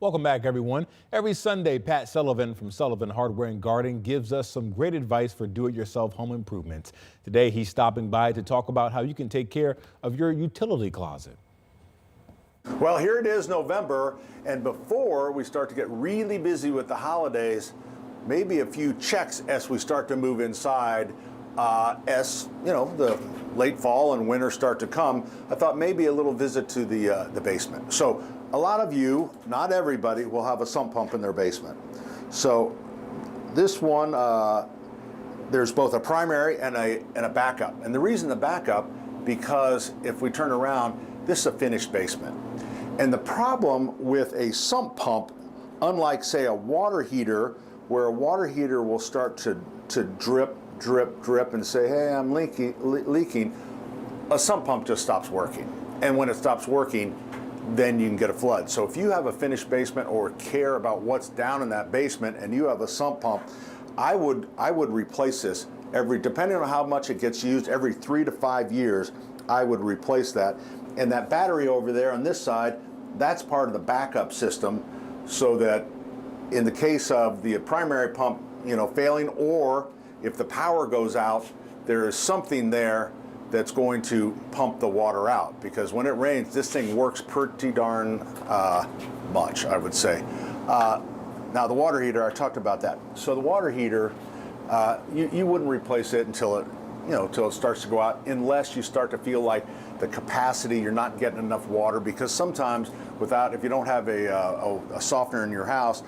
Welcome back, everyone. Every Sunday, Pat Sullivan from Sullivan Hardware and Garden gives us some great advice for do-it-yourself home improvements. Today, he's stopping by to talk about how you can take care of your utility closet. Well, here it is, November, and before we start to get really busy with the holidays, maybe a few checks as we start to move inside. As you know, the late fall and winter start to come, I thought maybe a little visit to the basement. So a lot of you, not everybody, will have a sump pump in their basement. So this one, there's both a primary and a backup. And the reason the backup, because if we turn around, this is a finished basement. And the problem with a sump pump, unlike say a water heater, where a water heater will start to drip, and say, hey, I'm leaking, a sump pump just stops working. And when it stops working, then you can get a flood. So if you have a finished basement or care about what's down in that basement and you have a sump pump, I would replace this depending on how much it gets used, every 3 to 5 years, I would replace that. And that battery over there on this side, that's part of the backup system, so that in the case of the primary pump, failing, or if the power goes out, there is something there that's going to pump the water out, because when it rains, this thing works pretty darn much, I would say. Now the water heater, I talked about that. So the water heater, you wouldn't replace it until it starts to go out, unless you start to feel like the capacity, you're not getting enough water, because sometimes if you don't have a softener in your house,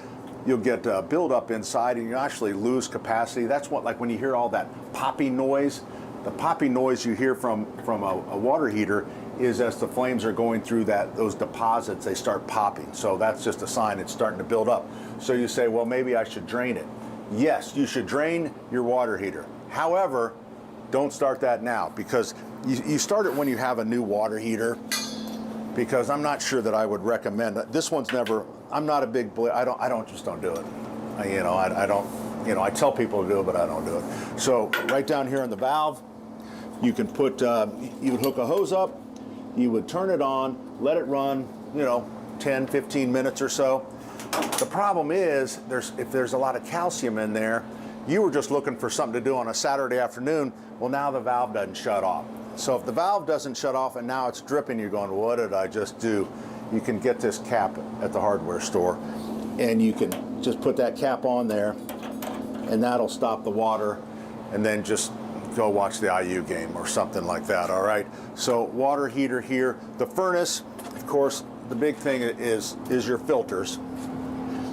you'll get buildup inside and you actually lose capacity. That's what, like when you hear all that popping noise, the popping noise you hear from a water heater is as the flames are going through those deposits, they start popping. So that's just a sign it's starting to build up. So you say, well, maybe I should drain it. Yes, you should drain your water heater. However, don't start that now, because you start it when you have a new water heater, because I'm not sure that I would recommend it. This one's never, I'm not a big, I don't do it. I tell people to do it, but I don't do it. So right down here on the valve, you can put, you would hook a hose up, you would turn it on, let it run, 10, 15 minutes or so. The problem is, if there's a lot of calcium in there, you were just looking for something to do on a Saturday afternoon, well, now the valve doesn't shut off. So if the valve doesn't shut off and now it's dripping, you're going, what did I just do? You can get this cap at the hardware store, and you can just put that cap on there, and that'll stop the water, and then just go watch the IU game or something like that, all right? So water heater here. The furnace, of course, the big thing is your filters.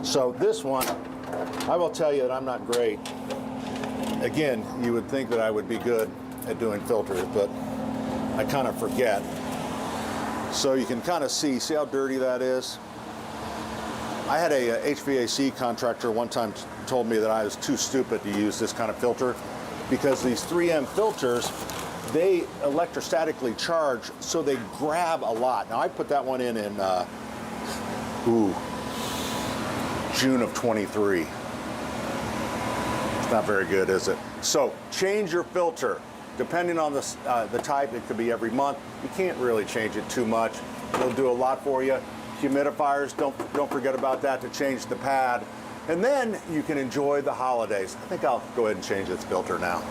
So this one, I will tell you that I'm not great. Again, you would think that I would be good at doing filters, but I kind of forget. So you can kind of see how dirty that is. I had a HVAC contractor one time told me that I was too stupid to use this kind of filter, because these 3M filters, they electrostatically charge, so they grab a lot. Now I put that one in June of 23. It's not very good, is it? So change your filter. Depending on the type, it could be every month. You can't really change it too much. It'll do a lot for you. Humidifiers, don't forget about that, to change the pad. And then you can enjoy the holidays. I think I'll go ahead and change this filter now.